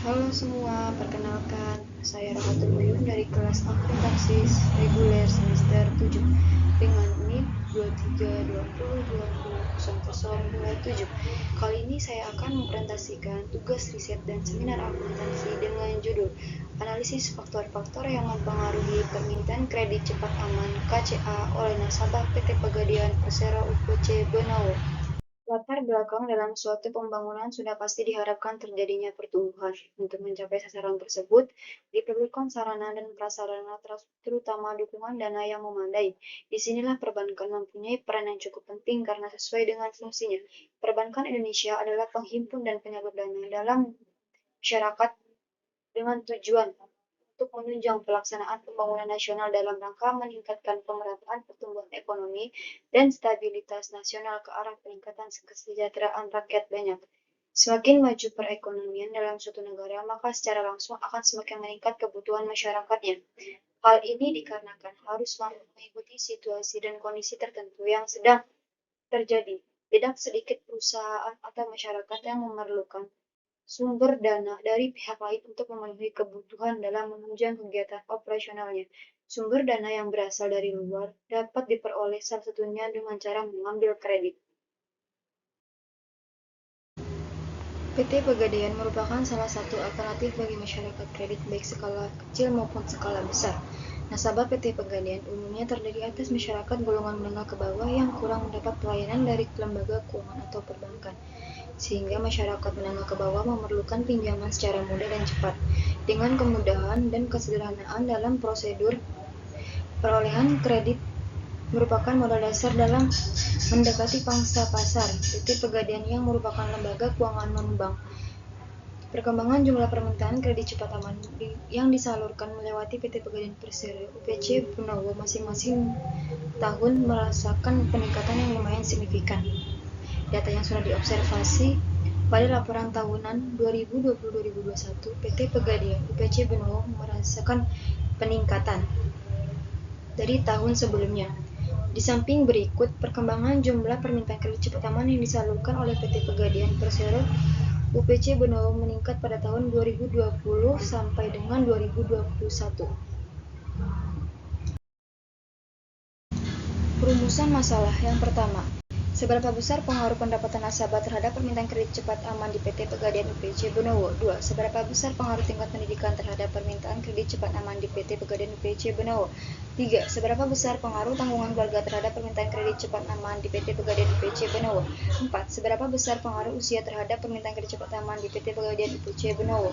Halo semua, perkenalkan saya Rahmatul Uyun dari kelas Akuntansi Reguler semester 7 dengan NIM 2320200027. Kali ini saya akan mempresentasikan tugas riset dan seminar akuntansi dengan judul Analisis Faktor-faktor yang mempengaruhi permintaan kredit cepat aman KCA oleh nasabah PT Pegadaian Persero UPC Benawo. Latar belakang dalam suatu pembangunan sudah pasti diharapkan terjadinya pertumbuhan. Untuk mencapai sasaran tersebut, diperlukan sarana dan prasarana terutama dukungan dana yang memadai. Disinilah perbankan mempunyai peran yang cukup penting karena sesuai dengan fungsinya. Perbankan Indonesia adalah penghimpun dan penyalur dana dalam masyarakat dengan tujuan untuk menunjang pelaksanaan pembangunan nasional dalam rangka meningkatkan pemerataan pertumbuhan ekonomi dan stabilitas nasional ke arah peningkatan kesejahteraan rakyat banyak. Semakin maju perekonomian dalam suatu negara, maka secara langsung akan semakin meningkat kebutuhan masyarakatnya. Hal ini dikarenakan harus mampu mengikuti situasi dan kondisi tertentu yang sedang terjadi. Tidak sedikit perusahaan atau masyarakat yang memerlukan sumber dana dari pihak lain untuk memenuhi kebutuhan dalam menunjang kegiatan operasionalnya. Sumber dana yang berasal dari luar dapat diperoleh salah satunya dengan cara mengambil kredit. PT Pegadaian merupakan salah satu alternatif bagi masyarakat kredit baik skala kecil maupun skala besar. Nasabah PT Pegadaian umumnya terdiri atas masyarakat golongan menengah ke bawah yang kurang mendapat pelayanan dari lembaga keuangan atau perbankan, sehingga masyarakat menengah ke bawah memerlukan pinjaman secara mudah dan cepat. Dengan kemudahan dan kesederhanaan dalam prosedur perolehan kredit merupakan modal dasar dalam mendekati pangsa pasar. PT Pegadaian yang merupakan lembaga keuangan non-bank. Perkembangan jumlah permintaan kredit cepat aman yang disalurkan melewati PT Pegadaian Persero UPC Benawo masing-masing tahun merasakan peningkatan yang lumayan signifikan. Data yang sudah diobservasi pada laporan tahunan 2020-2021, PT Pegadaian UPC Benawo merasakan peningkatan dari tahun sebelumnya. Di samping berikut perkembangan jumlah permintaan kredit cepat aman yang disalurkan oleh PT Pegadaian Persero UPC Benawo meningkat pada tahun 2020 sampai dengan 2021. Perumusan masalah yang pertama, seberapa besar pengaruh pendapatan nasabah terhadap permintaan kredit cepat aman di PT Pegadaian UPC Benawo? 2. Seberapa besar pengaruh tingkat pendidikan terhadap permintaan kredit cepat aman di PT Pegadaian UPC Benawo? 3. Seberapa besar pengaruh tanggungan keluarga terhadap permintaan kredit cepat aman di PT Pegadaian UPC Benawo? 4. Seberapa besar pengaruh usia terhadap permintaan kredit cepat aman di PT Pegadaian UPC Benawo?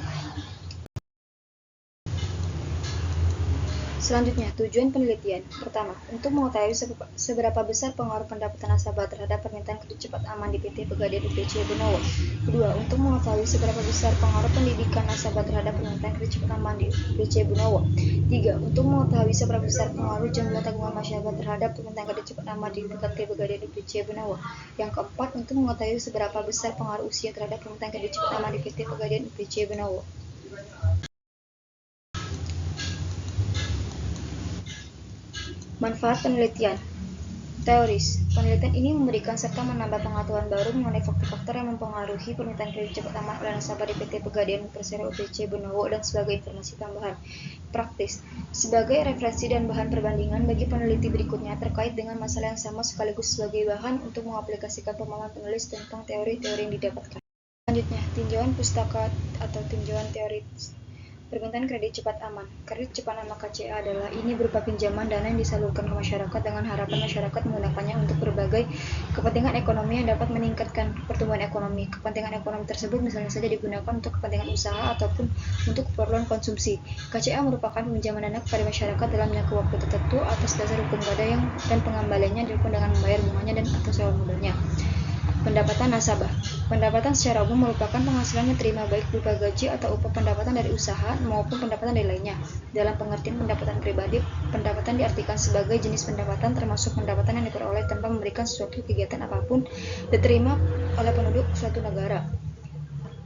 Selanjutnya, tujuan penelitian. Pertama, untuk mengetahui seberapa besar pengaruh pendapatan nasabah terhadap permintaan kredit cepat aman di PT Pegadaian UPC Benawo. Kedua, untuk mengetahui seberapa besar pengaruh pendidikan nasabah terhadap permintaan kredit cepat aman di UPC Benawo. Tiga, untuk mengetahui seberapa besar pengaruh jumlah tanggungan masyarakat terhadap permintaan kredit cepat aman di PT Pegadaian UPC Benawo. Yang keempat, untuk mengetahui seberapa besar pengaruh usia terhadap permintaan kredit cepat aman di PT Pegadaian UPC Benawo. Manfaat penelitian teoris. Penelitian ini memberikan serta menambah pengetahuan baru mengenai faktor-faktor yang mempengaruhi permintaan kredit cepat aman oleh nasabah di PT Pegadaian Persero UPC Benawo dan sebagai informasi tambahan. Praktis. Sebagai referensi dan bahan perbandingan bagi peneliti berikutnya terkait dengan masalah yang sama sekaligus sebagai bahan untuk mengaplikasikan pemahaman penulis tentang teori-teori yang didapatkan. Selanjutnya, tinjauan pustaka atau tinjauan teoris. Permintaan kredit cepat aman. Kredit cepat aman KCA adalah ini berupa pinjaman dana yang disalurkan ke masyarakat dengan harapan masyarakat menggunakannya untuk berbagai kepentingan ekonomi yang dapat meningkatkan pertumbuhan ekonomi. Kepentingan ekonomi tersebut misalnya saja digunakan untuk kepentingan usaha ataupun untuk keperluan konsumsi. KCA merupakan pinjaman dana kepada masyarakat dalam jangka waktu tertentu atas dasar hukum gadai dan pengembaliannya dilakukan dengan membayar bunganya dan atau sewa modalnya. Pendapatan nasabah. Pendapatan secara umum merupakan penghasilan yang terima baik berupa gaji atau upah pendapatan dari usaha maupun pendapatan dari lainnya. Dalam pengertian pendapatan pribadi, pendapatan diartikan sebagai jenis pendapatan termasuk pendapatan yang diperoleh tanpa memberikan suatu kegiatan apapun diterima oleh penduduk suatu negara.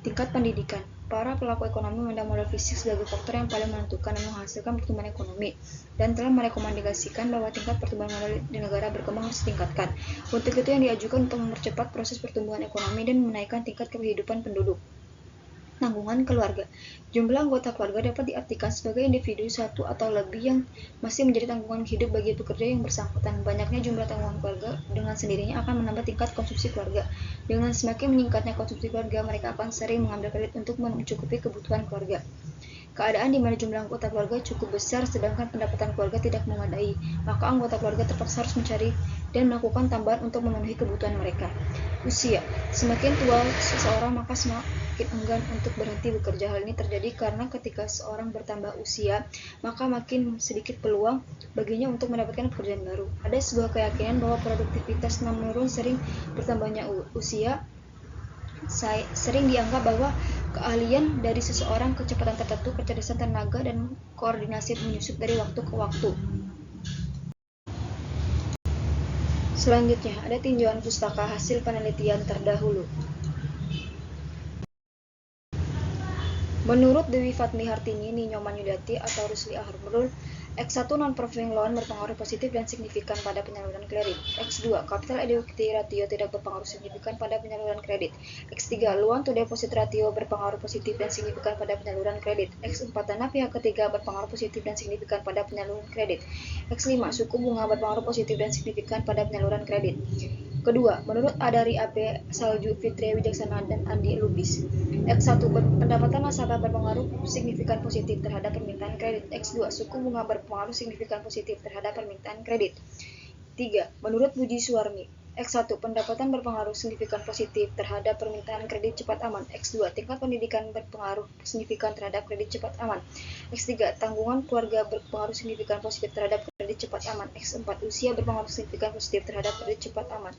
Tingkat pendidikan. Para pelaku ekonomi memandang modal fisik sebagai faktor yang paling menentukan dan menghasilkan pertumbuhan ekonomi, dan telah merekomendasikan bahwa tingkat pertumbuhan modal di negara berkembang harus ditingkatkan. Untuk itu yang diajukan untuk mempercepat proses pertumbuhan ekonomi dan menaikkan tingkat kehidupan penduduk. Tanggungan keluarga. Jumlah anggota keluarga dapat diartikan sebagai individu satu atau lebih yang masih menjadi tanggungan hidup bagi pekerja yang bersangkutan. Banyaknya jumlah tanggungan keluarga dengan sendirinya akan menambah tingkat konsumsi keluarga. Dengan semakin meningkatnya konsumsi keluarga, mereka akan sering mengambil kredit untuk mencukupi kebutuhan keluarga. Keadaan di mana jumlah anggota keluarga cukup besar sedangkan pendapatan keluarga tidak memadai, maka anggota keluarga terpaksa harus mencari dan melakukan tambahan untuk memenuhi kebutuhan mereka. Usia. Semakin tua seseorang maka semakin enggan untuk berhenti bekerja. Hal ini terjadi karena ketika seseorang bertambah usia, maka makin sedikit peluang baginya untuk mendapatkan pekerjaan baru. Ada sebuah keyakinan bahwa produktivitas menurun sering bertambahnya usia. Sering dianggap bahwa keahlian dari seseorang, kecepatan tertentu, kecerdasan tenaga, dan koordinasi menyusup dari waktu ke waktu. Selanjutnya, ada tinjauan pustaka hasil penelitian terdahulu. Menurut Dewi Fatmi Hartini, Ninyo Manyudati, atau Rusli Aharul, X1 non-performing loan berpengaruh positif dan signifikan pada penyaluran kredit. X2 capital adequacy ratio tidak berpengaruh signifikan pada penyaluran kredit. X3 loan to deposit ratio berpengaruh positif dan signifikan pada penyaluran kredit. X4 dana pihak ketiga berpengaruh positif dan signifikan pada penyaluran kredit. X5 suku bunga berpengaruh positif dan signifikan pada penyaluran kredit. Kedua, menurut Adari AP Salju, Fitri Wijaksana, dan Andi Lubis, X1 pendapatan nasabah berpengaruh signifikan positif terhadap permintaan kredit. X2 suku bunga berpengaruh signifikan positif terhadap permintaan kredit. 3. Menurut Budi Suwarmi, X1 pendapatan berpengaruh signifikan positif terhadap permintaan kredit cepat aman. X2 tingkat pendidikan berpengaruh signifikan terhadap kredit cepat aman. X3 tanggungan keluarga berpengaruh signifikan positif terhadap kredit cepat aman. X4 usia berpengaruh signifikan positif terhadap kredit cepat aman.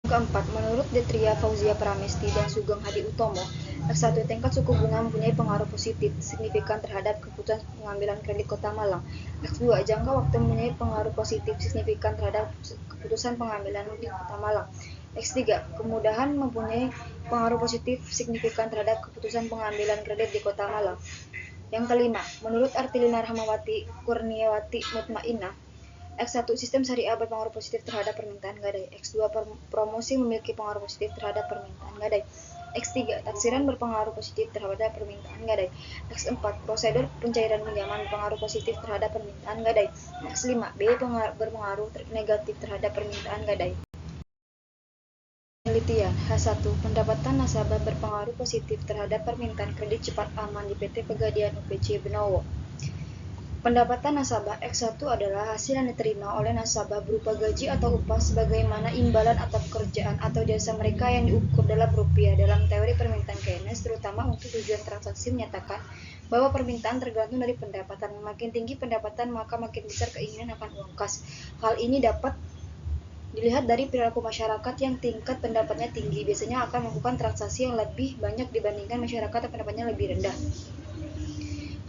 Keempat, menurut Detria Fauzia Pramesti dan Sugeng Hadi Utomo, X1 tingkat suku bunga mempunyai pengaruh positif signifikan terhadap keputusan pengambilan kredit Kota Malang. X2 jangka waktu mempunyai pengaruh positif signifikan terhadap keputusan pengambilan di Kota Malang. X3 kemudahan mempunyai pengaruh positif signifikan terhadap keputusan pengambilan kredit di Kota Malang. Yang kelima, menurut Artilina Rahmawati Kurniawati Mutmainah, X1 sistem syariah berpengaruh positif terhadap permintaan gadai. X2 promosi memiliki pengaruh positif terhadap permintaan gadai. X3 taksiran berpengaruh positif terhadap permintaan gadai. X4 prosedur pencairan pinjaman berpengaruh positif terhadap permintaan gadai. X5 B berpengaruh negatif terhadap permintaan gadai. Penelitian H1 pendapatan nasabah berpengaruh positif terhadap permintaan kredit cepat aman di PT Pegadaian UPC Benowo. Pendapatan nasabah X1 adalah hasil yang diterima oleh nasabah berupa gaji atau upah sebagaimana imbalan atau pekerjaan atau jasa mereka yang diukur dalam rupiah. Dalam teori permintaan Keynes, terutama untuk tujuan transaksi, menyatakan bahwa permintaan tergantung dari pendapatan. Makin tinggi pendapatan, maka makin besar keinginan akan uang kas. Hal ini dapat dilihat dari perilaku masyarakat yang tingkat pendapatnya tinggi, biasanya akan melakukan transaksi yang lebih banyak dibandingkan masyarakat yang pendapatnya lebih rendah.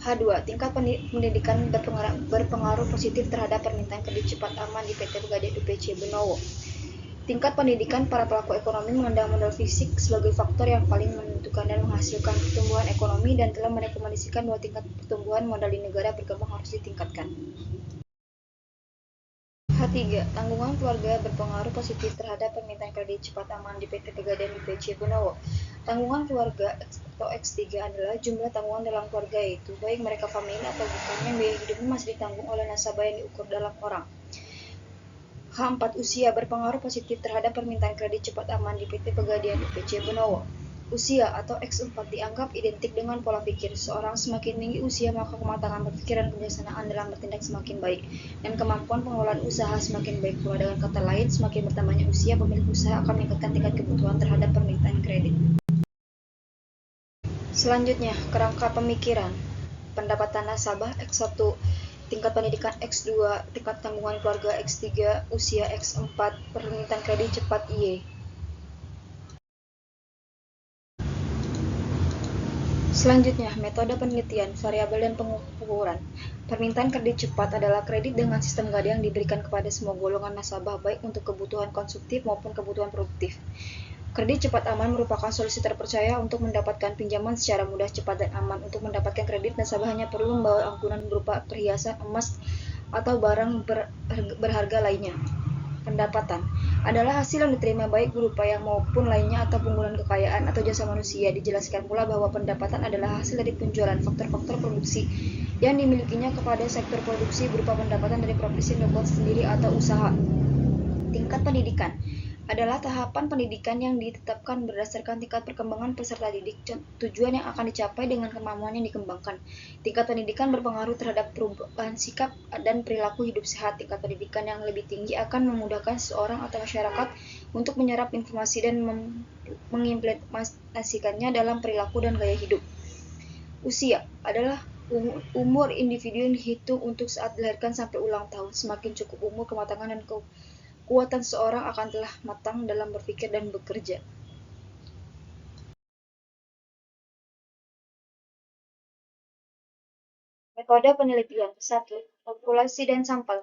H2. Tingkat pendidikan berpengaruh positif terhadap permintaan kredit cepat aman di PT Pegadaian UPC Benowo. Tingkat pendidikan para pelaku ekonomi memandang modal fisik sebagai faktor yang paling menentukan dan menghasilkan pertumbuhan ekonomi dan telah merekomendasikan bahwa tingkat pertumbuhan modal di negara berkembang harus ditingkatkan. H3. Tanggungan keluarga berpengaruh positif terhadap permintaan kredit cepat aman di PT Pegadaian UPC Benowo. Tanggungan keluarga atau X3 adalah jumlah tanggungan dalam keluarga, yaitu baik mereka famili atau bukan, yang biaya hidupnya masih ditanggung oleh nasabah yang diukur dalam orang. H4 usia berpengaruh positif terhadap permintaan kredit cepat aman di PT Pegadaian UPC Benowo. Usia atau X4 dianggap identik dengan pola pikir. Seorang semakin tinggi usia, maka kematangan berpikir dan kebijaksanaan dalam bertindak semakin baik, dan kemampuan pengelolaan usaha semakin baik pula. Dengan kata lain, semakin bertambahnya usia, pemilik usaha akan meningkatkan tingkat kebutuhan terhadap permintaan kredit. Selanjutnya, kerangka pemikiran. Pendapatan nasabah X1, tingkat pendidikan X2, tingkat tanggungan keluarga X3, usia X4, permintaan kredit cepat Y. Selanjutnya, metode penelitian, variabel dan pengukuran. Permintaan kredit cepat adalah kredit dengan sistem gadai yang diberikan kepada semua golongan nasabah, baik untuk kebutuhan konsumtif maupun kebutuhan produktif. Kredit cepat aman merupakan solusi terpercaya untuk mendapatkan pinjaman secara mudah, cepat, dan aman. Untuk mendapatkan kredit, nasabah hanya perlu membawa anggunan berupa perhiasan, emas, atau barang berharga lainnya. Pendapatan adalah hasil yang diterima baik berupa yang maupun lainnya atau penggunaan kekayaan atau jasa manusia. Dijelaskan pula bahwa pendapatan adalah hasil dari penjualan faktor-faktor produksi yang dimilikinya kepada sektor produksi berupa pendapatan dari profesi yang dilakukan sendiri atau usaha. Tingkat pendidikan adalah tahapan pendidikan yang ditetapkan berdasarkan tingkat perkembangan peserta didik, tujuan yang akan dicapai dengan kemampuan yang dikembangkan. Tingkat pendidikan berpengaruh terhadap perubahan sikap dan perilaku hidup sehat. Tingkat pendidikan yang lebih tinggi akan memudahkan seseorang atau masyarakat untuk menyerap informasi dan mengimplementasikannya dalam perilaku dan gaya hidup. Usia adalah umur individu yang dihitung untuk saat dilahirkan sampai ulang tahun. Semakin cukup umur, kematangan dan kekuatan seorang akan telah matang dalam berpikir dan bekerja. Metode penelitian 1. Populasi dan sampel.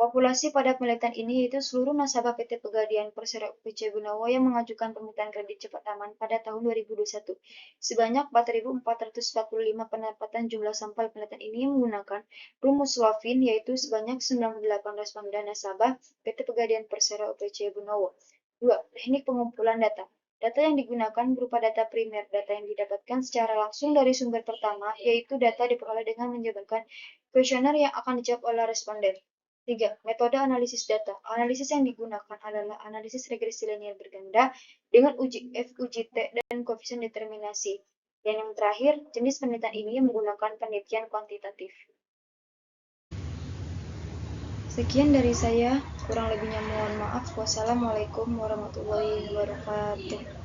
Populasi pada penelitian ini yaitu seluruh nasabah PT Pegadaian Persero PC Gunawan yang mengajukan permintaan kredit cepat aman pada tahun 2021. Sebanyak 4.445 pendapatan jumlah sampel penelitian ini menggunakan rumus Lawin yaitu sebanyak 98 responden nasabah PT Pegadaian Persero PC Gunawan. 2. Teknik pengumpulan data. Data yang digunakan berupa data primer, data yang didapatkan secara langsung dari sumber pertama, yaitu data diperoleh dengan menjabarkan kuesioner yang akan dijawab oleh responden. 3. Metode analisis data. Analisis yang digunakan adalah analisis regresi linear berganda dengan uji F, uji T, dan koefisien determinasi. Dan yang terakhir, jenis penelitian ini menggunakan penelitian kuantitatif. Sekian dari saya, kurang lebihnya mohon maaf. Wassalamualaikum warahmatullahi wabarakatuh.